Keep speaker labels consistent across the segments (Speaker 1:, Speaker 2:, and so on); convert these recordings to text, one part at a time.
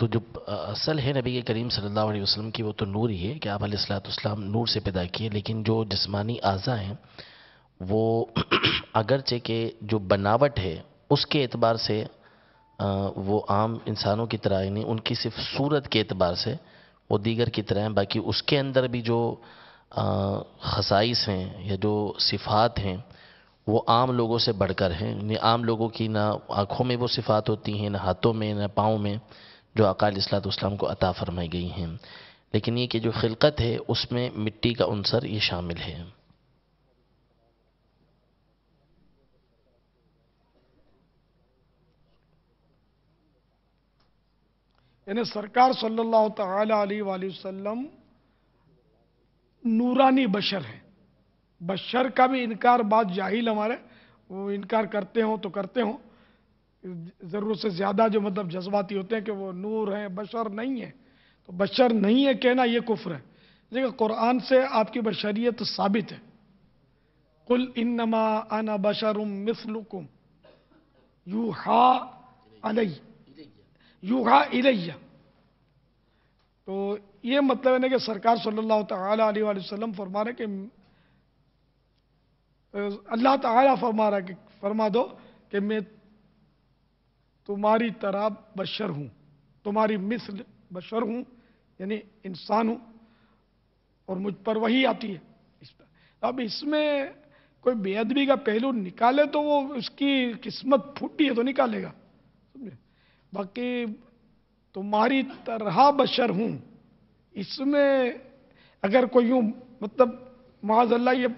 Speaker 1: تو جو اصل ہے نبی کریم صلی اللہ علیہ وسلم کی وہ تو نور ہی ہے کہ آپ علیہ الصلوۃ والسلام نور سے پیدا کیے، لیکن جو جسمانی اعضاء ہیں وہ اگرچہ کہ جو بناوٹ ہے اس کے اعتبار سے وہ عام انسانوں کی طرح نہیں، ان کی صرف صورت کے اعتبار سے وہ دیگر کی طرح ہیں، باقی اس کے اندر بھی جو خصائص ہیں یا جو صفات ہیں وہ عام لوگوں سے بڑھ کر ہیں. یعنی عام لوگوں کی نہ آنکھوں میں وہ صفات ہوتی ہیں، نہ ہاتھوں میں، نہ پاؤں میں، جو آقا علیہ الصلوۃ والسلام کو عطا فرمائی گئی ہیں. لیکن یہ کہ جو خلقت ہے اس میں مٹی کا عنصر یہ شامل ہے.
Speaker 2: یعنی سرکار صلی اللہ تعالی علیہ وآلہ وسلم نورانی بشر ہیں. بشر کا بھی انکار بات جاہل ہمارے وہ انکار کرتے ہوں تو کرتے ہوں، ضرورت سے زیادہ جو مطلب جذباتی ہوتے ہیں کہ وہ نور ہیں، بشر نہیں ہے. تو بشر نہیں ہے کہنا یہ کفر ہے. لیکن قرآن سے آپ کی بشریت ثابت ہے. قل انما انا بشر مثلکم یوحا علی یوحا الیہ. تو یہ مطلب ہے کہ سرکار صلی اللہ تعالی علیہ وآلہ وسلم فرما رہے کہ اللہ تعالیٰ فرما دو کہ میں تمہاری طرح بشر ہوں، تمہاری مثل بشر ہوں، یعنی انسان ہوں، اور مجھ پر وہی آتی ہے. اب اس میں کوئی بے ادبی کا پہلو نکالے تو وہ اس کی قسمت پھوٹی ہے تو نکالے گا. باقی تمہاری طرح بشر ہوں، اس میں اگر کوئی یوں مطلب معاذ اللہ، یہ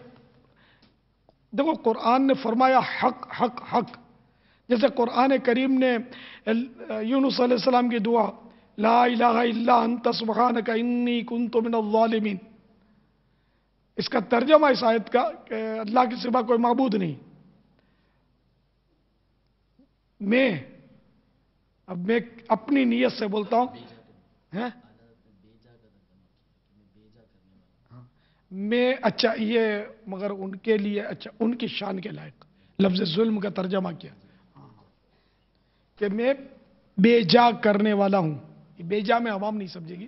Speaker 2: دیکھو قرآن نے فرمایا حق حق حق. جیسے قرآن کریم نے یونس علیہ السلام کی دعا لا الہ الا انت سبحانک انی کنت من الظالمین، اس کا ترجمہ اس آیت کا کہ اللہ کے سوا کوئی معبود نہیں. اب میں اپنی نیت سے بولتا ہوں، میں اچھا یہ مگر ان کے لیے اچھا ان کی شان کے لائق لفظ ظلم کا ترجمہ کیا کہ میں بے جا کرنے والا ہوں. بے جا میں عوام نہیں سمجھے گی،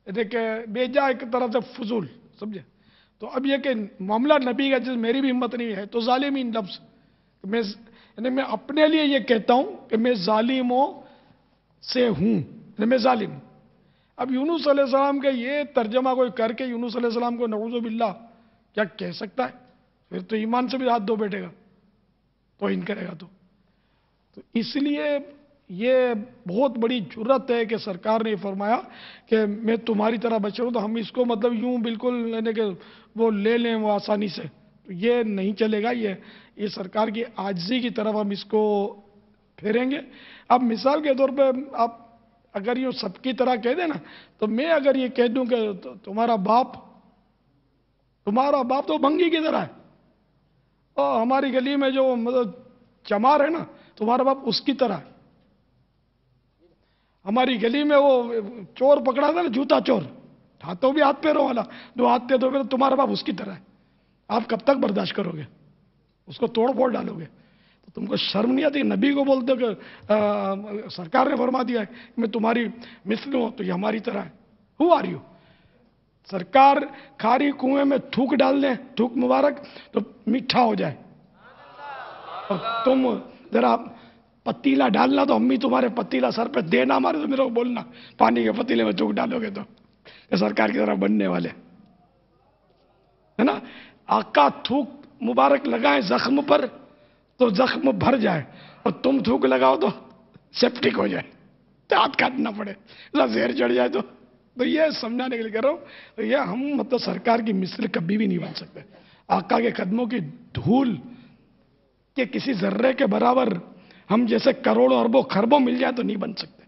Speaker 2: دیکھیں بے جا ایک طرح سے فضول سمجھے. تو اب یہ کہ معاملہ نبی کا جس میری بھی ہمت نہیں ہے تو ظالمین لفظ یعنی میں اپنے لیے یہ کہتا ہوں کہ میں ظالموں سے ہوں، یعنی میں ظالم ہوں. اب یونس علیہ السلام کا یہ ترجمہ کوئی کر کے یونس علیہ السلام کو نعوذ باللہ کیا کہہ سکتا ہے؟ پھر تو ایمان سے بھی ہاتھ دھو بیٹھے گا، توہین کرے گا. تو اس لیے یہ بہت بڑی جرت ہے کہ سرکار نے فرمایا کہ میں تمہاری طرح بشر ہوں. تو ہم اس کو مطلب یوں بالکل یعنی کہ وہ لے لیں وہ آسانی سے، تو یہ نہیں چلے گا. یہ سرکار کی عاجزی کی طرف ہم اس کو پھیریں گے. اب مثال کے طور پہ آپ اگر یہ سب کی طرح کہہ دیں نا، تو میں اگر یہ کہہ دوں کہ تمہارا باپ تو بھنگی کی طرح ہے، اور ہماری گلی میں جو مطلب چمار ہے نا تمہارا باپ اس کی طرح ہے. ہماری گلی میں وہ چور پکڑا تھا نا، جوتا چور، ہاتھوں بھی ہاتھ پیروں والا، دو ہاتھ پہ دو پہ، تمہارا باپ اس کی طرح ہے. آپ کب تک برداشت کرو گے؟ اس کو توڑ پھوڑ ڈالو گے. تو تم کو شرم نہیں آتی؟ نبی کو بولتے ہو کہ سرکار نے فرما دیا ہے میں تمہاری مثل ہوں، تو یہ ہماری طرح ہے. ہو آ رہی ہو سرکار کھاری کنویں میں تھوک ڈال دیں، تھوک مبارک، تو میٹھا ہو جائے. اور تم ذرا پتیلا ڈالنا تو امی تمہارے پتیلا سر پہ دینا مارے تو میرے کو بولنا پانی کے پتیلے میں تھوک ڈالو گے تو کہ سرکار کی طرح بننے والے ہے نا. آقا تھوک مبارک لگائیں زخم پر تو زخم بھر جائے، اور تم تھوک لگاؤ تو سیپٹک ہو جائے، ہاتھ کاٹنا پڑے، زہر چڑھ جائے. تو یہ سمجھانے کے لیے کہہ رہا ہوں. تو یہ ہم مطلب سرکار کی مثل کبھی بھی نہیں بن سکتے. آقا کے قدموں کی دھول کے کسی ذرے کے برابر ہم جیسے کروڑوں اربوں خربوں مل جائے تو نہیں بن سکتے.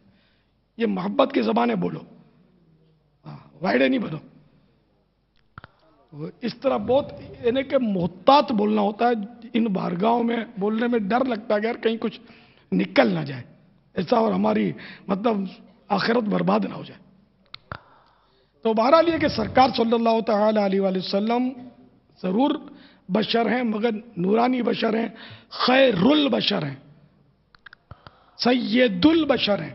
Speaker 2: یہ محبت کی زبانیں بولو، وائڈے نہیں بنو. اس طرح بہت یعنی کہ محتاط بولنا ہوتا ہے. ان بارگاہوں میں بولنے میں ڈر لگتا ہے کہ یار کہیں کچھ نکل نہ جائے ایسا، اور ہماری مطلب آخرت برباد نہ ہو جائے. تو بہرحال یہ کہ سرکار صلی اللہ تعالی علیہ وآلہ وسلم ضرور بشر ہیں، مگر نورانی بشر ہیں، خیر البشر ہیں، سید البشر ہیں.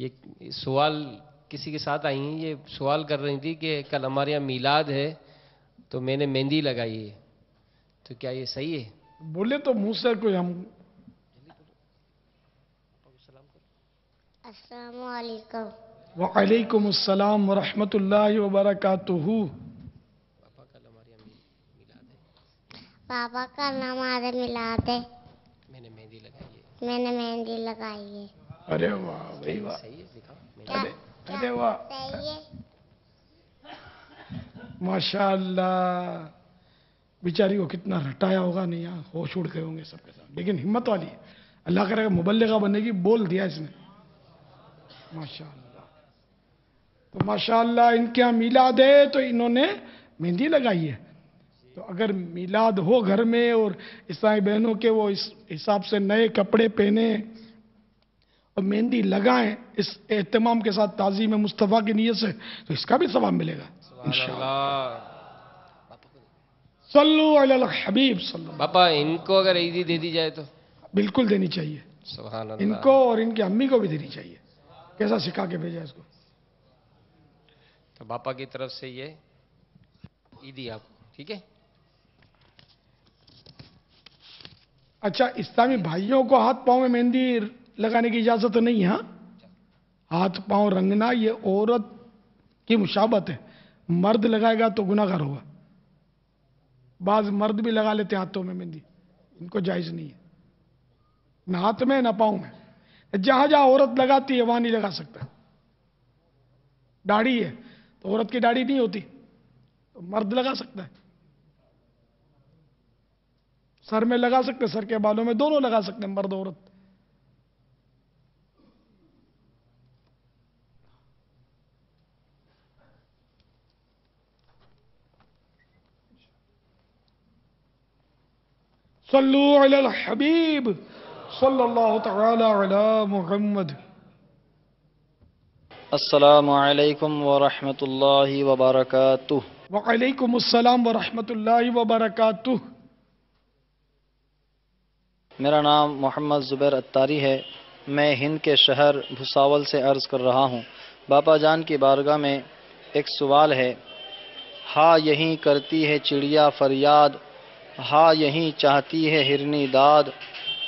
Speaker 3: یہ سوال کسی کے ساتھ آئی ہیں، یہ سوال کر رہی تھی کہ کل ہمارے یہاں میلاد ہے تو میں نے مہندی لگائی ہے، تو کیا یہ صحیح ہے؟
Speaker 2: بولے تو منہ سے کوئی ہم.
Speaker 4: السلام علیکم.
Speaker 2: وعلیکم السلام ورحمۃ اللہ وبرکاتہ.
Speaker 4: پاپا کا نام آدھے میلاد ہے.
Speaker 3: میں نے مہندی لگائی ہے.
Speaker 4: میں نے مہندی لگائی ہے.
Speaker 2: ارے واہ بھائی واہ.
Speaker 3: صحیح ہے، دکھاؤ.
Speaker 2: ارے واہ
Speaker 4: صحیح ہے.
Speaker 2: ماشاء اللہ. بیچاری کو کتنا رٹایا ہوگا نہیں، یہاں ہوش اڑ گئے ہوں گے سب کے ساتھ، لیکن ہمت والی ہے. اللہ کرے گا مبلغہ بننے کی، بول دیا اس نے. ماشاء اللہ. تو ماشاء اللہ ان کے یہاں میلاد ہے تو انہوں نے مہندی لگائی ہے. تو اگر میلاد ہو گھر میں اور عیسائی بہنوں کے وہ اس حساب سے نئے کپڑے پہنے اور مہندی لگائیں اس اہتمام کے ساتھ تعظیم مصطفیٰ کی نیت سے، تو اس کا بھی ثواب ملے گا انشاءاللہ. صلو علی الحبیب صلی اللہ.
Speaker 3: پاپا ان کو اگر عیدی دے دی جائے تو؟
Speaker 2: بالکل دینی چاہیے
Speaker 3: سبحان
Speaker 2: ان
Speaker 3: اللہ.
Speaker 2: کو، اور ان کی امی کو بھی دینی چاہیے. کیسا سکھا کے بھیجا اس کو.
Speaker 3: تو باپا کی طرف سے یہ عیدی آپ کو، ٹھیک ہے؟
Speaker 2: اچھا، اسلامی بھائیوں کو ہاتھ پاؤں میں مہندی لگانے کی اجازت نہیں ہے. ہاں، ہاتھ پاؤں رنگنا یہ عورت کی مشابہت ہے. مرد لگائے گا تو گناہ گار ہوگا. بعض مرد بھی لگا لیتے ہیں ہاتھوں میں مہندی، ان کو جائز نہیں ہے، نہ ہاتھ میں نہ پاؤں میں. جہاں جہاں عورت لگاتی ہے وہاں نہیں لگا سکتا. داڑھی ہے تو عورت کی داڑھی نہیں ہوتی، تو مرد لگا سکتا ہے. سر میں لگا سکتے، سر کے بالوں میں، دونوں لگا سکتے ہیں مرد عورت. صلو علی الحبیب صلی اللہ تعالی علی محمد.
Speaker 5: السلام علیکم ورحمۃ اللہ وبرکاتہ.
Speaker 2: وعلیکم السلام ورحمۃ اللہ وبرکاتہ.
Speaker 5: میرا نام محمد زبیر اتاری ہے. میں ہند کے شہر بھساول سے عرض کر رہا ہوں. باپا جان کی بارگاہ میں ایک سوال ہے. ہاں یہیں کرتی ہے چڑیا فریاد، ہاں یہیں چاہتی ہے ہرنی داد،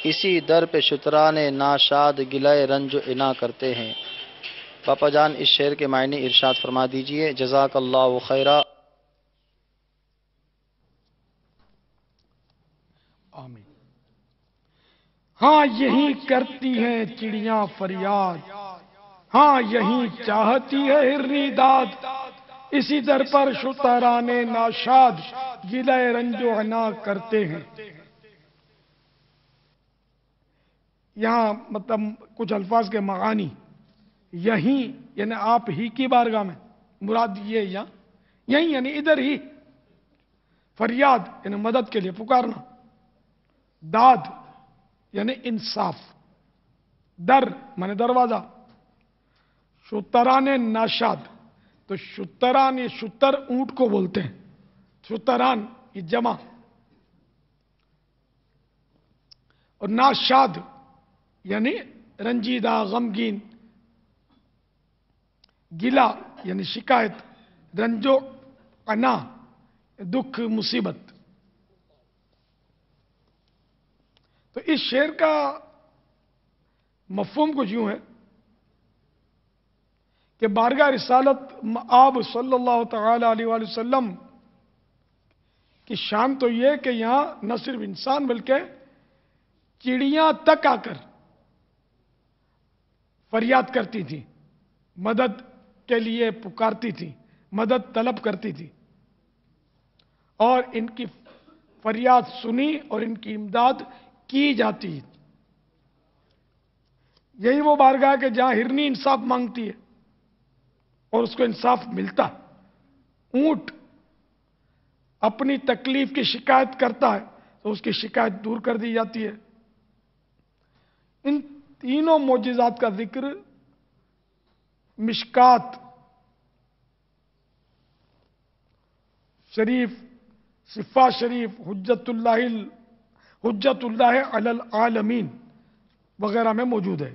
Speaker 5: اسی در پہ شتران ناشاد گلے رنج و عنا کرتے ہیں. باپا جان اس شعر کے معنی ارشاد فرما دیجئے. جزاک اللہ خیرہ.
Speaker 2: آمین. ہاں یہی کرتی ہیں چڑیاں فریاد، ہاں یہی چاہتی ہے ہرنی داد، اسی در پر شتران ناشاد گلے رنج و عنا کرتے ہیں. یہاں مطلب کچھ الفاظ کے معانی، یہیں یعنی آپ ہی کی بارگاہ میں، مراد یہ یہاں یہیں یعنی ادھر ہی. فریاد یعنی مدد کے لیے پکارنا. داد یعنی انصاف. در مانے دروازہ. شتران ناشاد، تو شتران یہ شتر اونٹ کو بولتے ہیں. شتران یہ جمع. اور ناشاد یعنی رنجیدہ غمگین. گلا یعنی شکایت. رنجو عنا دکھ مصیبت. تو اس شعر کا مفہوم کچھ یوں ہے کہ بارگاہ رسالت آپ صلی اللہ تعالی علیہ وآلہ وسلم کی شان تو یہ کہ یہاں نہ صرف انسان بلکہ چڑیاں تک آ کر فریاد کرتی تھی، مدد کے لیے پکارتی تھی، مدد طلب کرتی تھی، اور ان کی فریاد سنی اور ان کی امداد کی جاتی ہے. یہی وہ بارگاہ کہ جہاں ہرنی انصاف مانگتی ہے اور اس کو انصاف ملتا. اونٹ اپنی تکلیف کی شکایت کرتا ہے تو اس کی شکایت دور کر دی جاتی ہے. ان تینوں معجزات کا ذکر مشکات شریف، صفا شریف، حجت اللہ علی العالمین وغیرہ میں موجود ہے.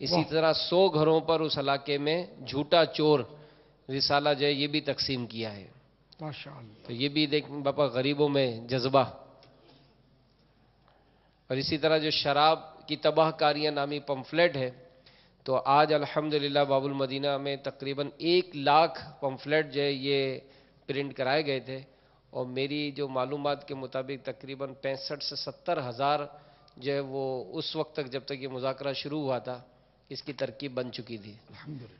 Speaker 3: اسی طرح 100 گھروں پر اس علاقے میں جھوٹا چور رسالہ جو ہے یہ بھی تقسیم کیا ہے.
Speaker 2: ماشاءاللہ.
Speaker 3: تو یہ بھی دیکھ باپا غریبوں میں جذبہ. اور اسی طرح جو شراب کی تباہ کاریاں نامی پمفلیٹ ہے، تو آج الحمدللہ باب المدینہ میں تقریباً 1 لاکھ پمفلیٹ جو ہے یہ پرنٹ کرائے گئے تھے، اور میری جو معلومات کے مطابق تقریباً 65 سے 70 ہزار جو ہے وہ اس وقت تک جب تک یہ مذاکرہ شروع ہوا تھا اس کی ترکیب بن چکی تھی.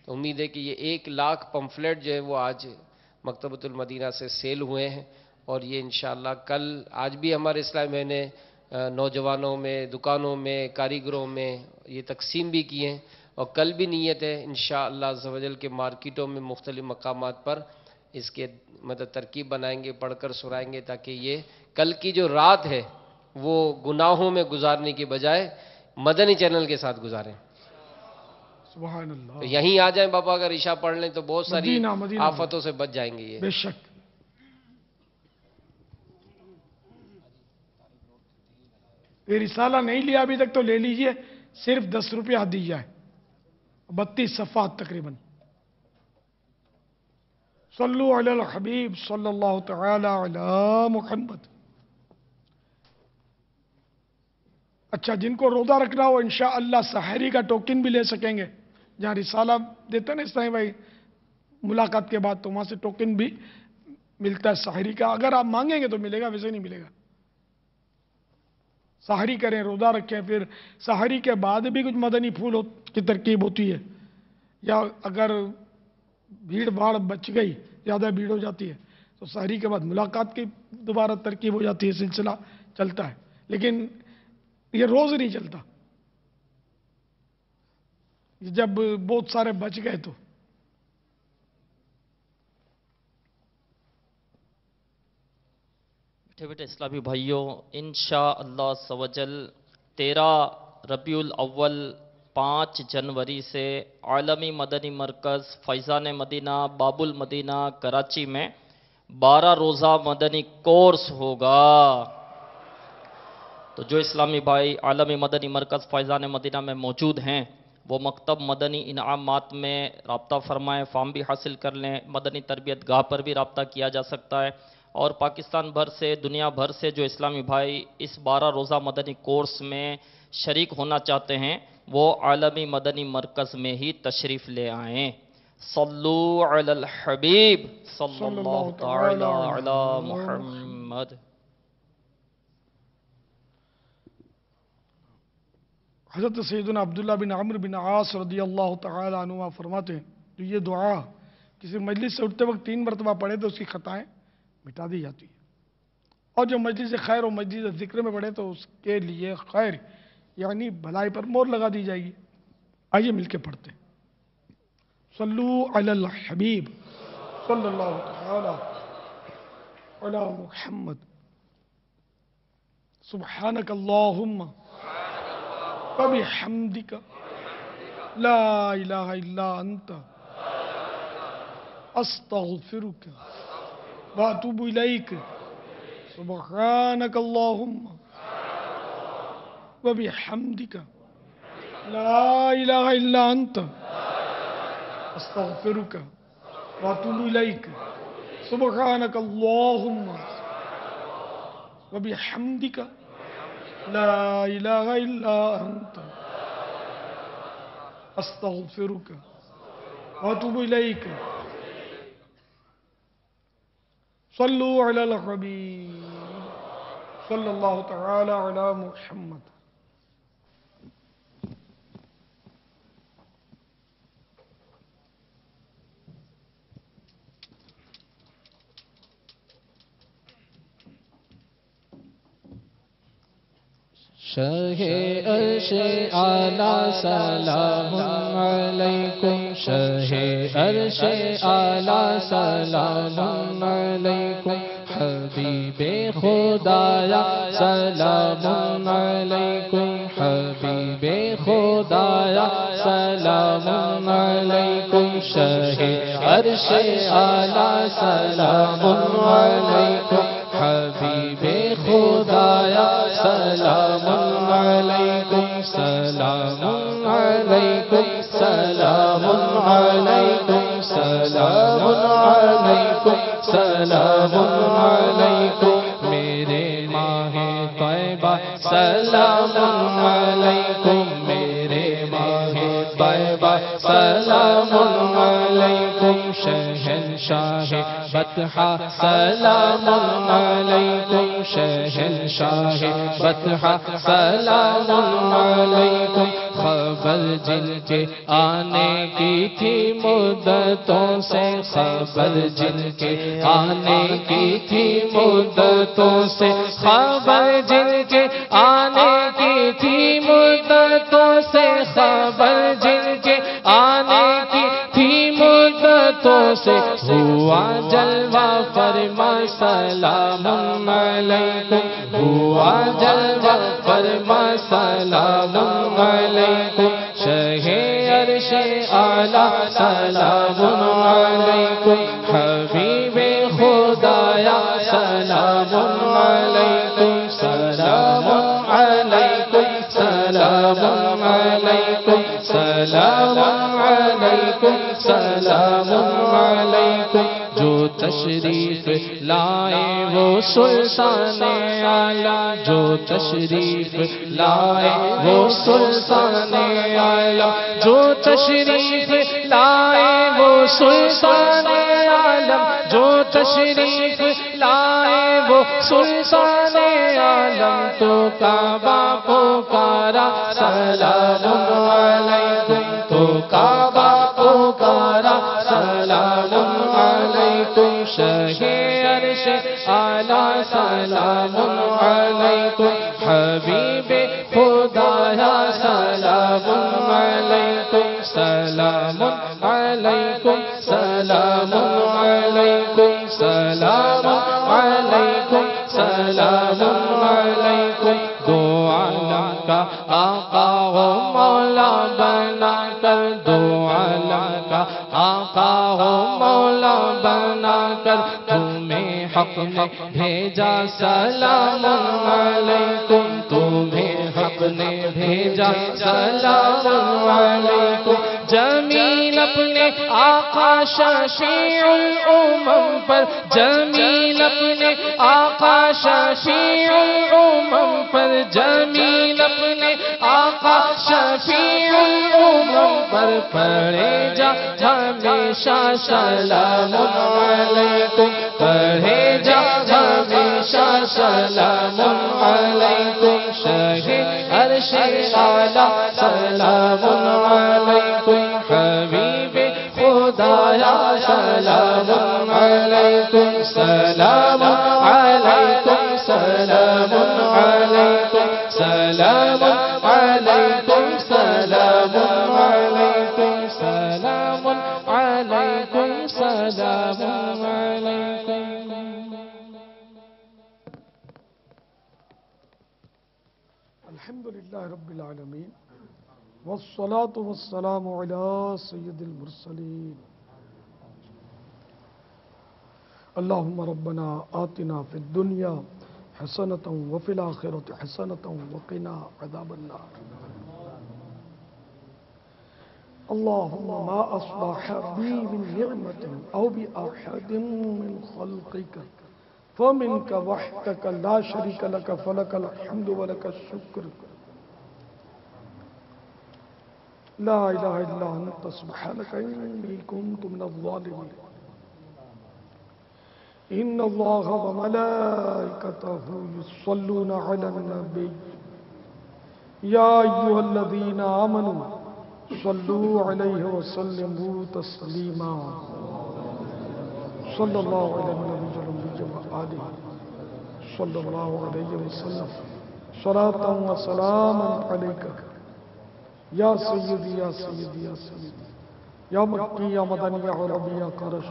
Speaker 3: تو امید ہے کہ یہ 1 لاکھ پمفلیٹ جو ہے وہ آج مکتبۃ المدینہ سے سیل ہوئے ہیں، اور یہ انشاءاللہ کل آج بھی ہمارے اسلامی بہنوں نے نوجوانوں میں، دکانوں میں، کاریگروں میں یہ تقسیم بھی کیے ہیں، اور کل بھی نیت ہے انشاءاللہ عز و جل کے مارکیٹوں میں مختلف مقامات پر اس کے ترکیب بنائیں گے، پڑھ کر سنائیں گے، تاکہ یہ کل کی جو رات ہے وہ گناہوں میں گزارنے کی بجائے مدنی چینل کے ساتھ گزاریں.
Speaker 2: سبحان اللہ.
Speaker 3: تو یہیں آ جائیں باپا، اگر عشاء پڑھ لیں تو بہت ساری
Speaker 2: مدینہ
Speaker 3: آفتوں سے بچ جائیں گے. یہ
Speaker 2: بے شک. یہ رسالہ نہیں لیا ابھی تک تو لے لیجئے، صرف 10 روپیہ ہدیہ ہے، 32 صفحات تقریباً. صلو علی الحبیب صلی اللہ تعالی علی محمد. اچھا، جن کو روزہ رکھنا ہو انشاءاللہ سحری کا ٹوکن بھی لے سکیں گے. جہاں رسالہ دیتے ہیں نا اسلامی بھائی ملاقات کے بعد، تو وہاں سے ٹوکن بھی ملتا ہے سحری کا. اگر آپ مانگیں گے تو ملے گا، ویسے نہیں ملے گا. سحری کریں، روزہ رکھیں، پھر سحری کے بعد بھی کچھ مدنی پھول کی ترکیب ہوتی ہے، یا اگر بھیڑ بھاڑ بچ گئی، زیادہ بھیڑ ہو جاتی ہے تو سحری کے بعد ملاقات کی دوبارہ ترکیب ہو جاتی ہے، سلسلہ چلتا ہے. لیکن یہ روز نہیں چلتا، جب بہت سارے بچ گئے تو.
Speaker 6: بیٹھے اسلامی بھائیوں، انشاءاللہ عز و جل 13 ربیع الاول 5 جنوری سے عالمی مدنی مرکز فیضان مدینہ باب المدینہ کراچی میں 12 روزہ مدنی کورس ہوگا. تو جو اسلامی بھائی عالمی مدنی مرکز فیضان مدینہ میں موجود ہیں وہ مکتب مدنی انعامات میں رابطہ فرمائیں، فارم بھی حاصل کر لیں. مدنی تربیت گاہ پر بھی رابطہ کیا جا سکتا ہے. اور پاکستان بھر سے، دنیا بھر سے جو اسلامی بھائی اس 12 روزہ مدنی کورس میں شریک ہونا چاہتے ہیں وہ عالمی مدنی مرکز میں ہی تشریف لے آئیں. صلو علی الحبیب صلی اللہ تعالی علی محمد.
Speaker 2: حضرت سیدنا عبداللہ بن عمرو بن عاص رضی اللہ تعالی عنہ فرماتے ہیں کہ یہ دعا کسی مجلس سے اٹھتے وقت 3 مرتبہ پڑھے تو اس کی خطائیں مٹا دی جاتی ہیں، اور جو مجلس خیر و مجلس ذکر میں پڑھے تو اس کے لیے خیر یعنی بھلائی پر مور لگا دی جائے گی. آئیے مل کے پڑھتے ہیں. صلو علی الحبیب صلی اللہ تعالی علی محمد. سبحانک اللہم وبحمدک لا الہ الا انت استغفرک واتوب الیک. سبحانک اللہم وبحمدک لا الہ الا انت استغفرک واتوب الیک. سبحانک اللہم وبحمدک لا الہ الا انت استغفرک واتوب الیک. صلو علی الحبیب صلی اللہ تعالی علی محمد.
Speaker 7: شاہ عرش اعلی سلام علیکم، شاہ عرش اعلی سلام علیکم، حبیب خدایا سلام علیکم، حبیب خدایا سلام علیکم، شاہ عرش اعلی سلام علیکم، حبیب خدایا سلام علیکم. علیکم سلام علیکم سلام علیکم سلام علیکم سلام علیکم میرے ماہ طیبہ سلام علیکم میرے ماہ طیبہ سلام علیکم شہنشاہ بطحہ سلام علیکم شہنشاہ بطحہ سلام علیکم خبر جن کے آنے کی تھی مدتوں سے خبر جن کے آنے کی تھی مدتوں سے خبر جن کے آنے کی تھی مدتوں سے خبر جن کے آنے کی تھی مدتوں سے ہوا جلوہ فرما سلام علیکم ہوا جلوہ فرما سلام علیکم شہ عرش اعلی سلام علیکم حبیب خدایا سلام علیکم سلام علیکم سلام علیکم سلام علیکم سلام علیکم جو تشریف لائے وہ سلطان عالم جو تشریف لائے وہ سلطان عالم جو تشریف لائے وہ سلطان عالم جو تشریف لائے وہ سلطان عالم تو کعبہ پکارا سلام علیکم تو کعبہ پکارا سلام علیکم شہ عرش اعلی سلام علیکم حبیب خدایا سلام علیکم سلام علیکم سلام علیکم سلام علیکم سلام علیکم دو عالم کا آقا و مولا بنا کر دو عالم کا آقا و مولا بنا کر تمہیں حق نے بھیجا سلام علیکم تمہیں حق نے بھیجا سلام علیکم جمیل اپنے آقا شفیع الامم پر جمیل اپنے آقا شفیع الامم پر جمیل اپنے آقا شفیع الامم پر پڑھے جا ہمیشہ سلام علیکم پڑھے جا ہمیشہ سلام علیکم شہ عرش اعلی سلام علیکم حبیب خدایا سلام علیکم سلام علیکم سلام علیکم سلام علیکم سلام علیکم سلام علیکم سلام علیکم
Speaker 2: الحمد للہ رب العالمین والصلاة والسلام على سید المرسلین اللہم ربنا آتنا فی الدنیا حسنة وفی الآخرة حسنة وقنا عذاب النار اللہم ما اصبح بی من نعمة او بأحد من خلقک فمنک وحدک لا شریک لک فلک الحمد ولک الشکر لا الہ الا انت سبحانک انی کنت من الظالمین ان اللہ وملائکتہ یصلون علی النبی یا ایہا الذین آمنوا صلوا علیہ وسلموا تسلیما صلی اللہ علیہ النبی وآلہ صلی اللہ علیہ وسلم صلاة و سلاما علیکہ یا سیدی یا سیدی یا سیدی یا مکی یا مدنی یا عربی یا قرش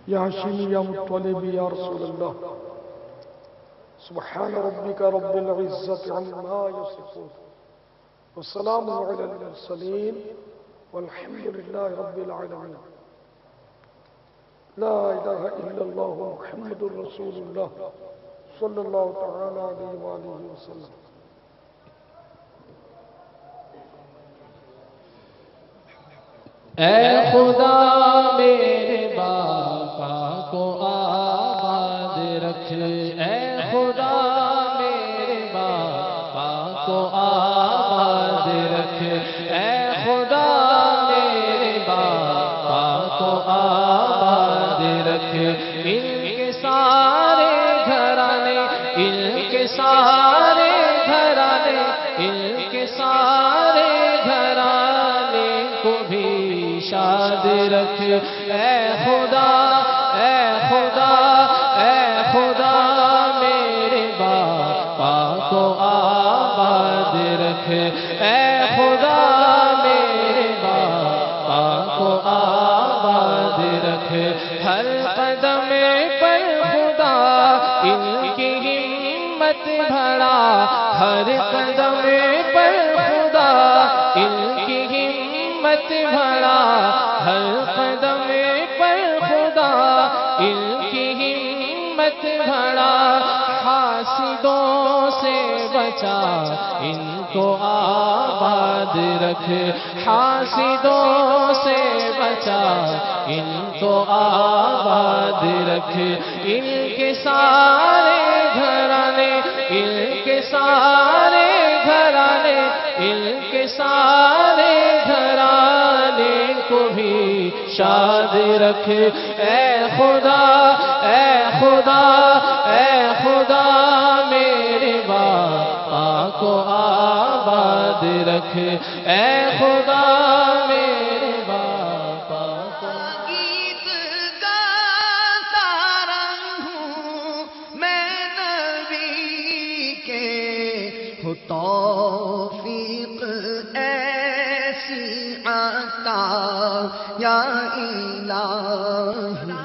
Speaker 2: یا حشیمی یا مطلبی یا رسول اللہ سبحان ربک رب العزت عما یصفون والسلام علی المرسلین والحمد للہ رب العالمین لا الہ الا اللہ محمد رسول اللہ صلی اللہ تعالی علیہ وآلہ وسلم
Speaker 7: اے خدا میرے باپا کو آباد رکھ، اے خدا میرے باپا کو آباد رکھ، اے خدا میرے باپا کو آباد رکھ، ان کے سارے گھرانے، ان کے سارے گھرانے، ان کے سارے گھرانے کو بھی شاد رکھ، اے خدا، اے خدا، اے خدا میرے باپا کو آباد رکھ، اے خدا میرے باپا کو آباد رکھ، ہر قدم پر خدا ان کی ہمت بڑھا، ہر قدم پر خدا ان کی ہمت بڑھا، ہر قدم پر خدا ان کی ہمت بڑھا، حاسدوں سے بچا ان کو آباد رکھ، حاسدوں سے بچا ان کو آباد رکھ، ان کے سارے گھرانے، ان کے سارے گھرانے، ان کے سارے گھرانے کو بھی شاد رکھ، اے خدا، اے خدا، اے خدا میرے باپا کو آباد رکھ، اے خدا میرے باپا کو
Speaker 8: گیت گاتا رہوں میں نبی کے، ہو توفیق ایسی عطا یا الہی،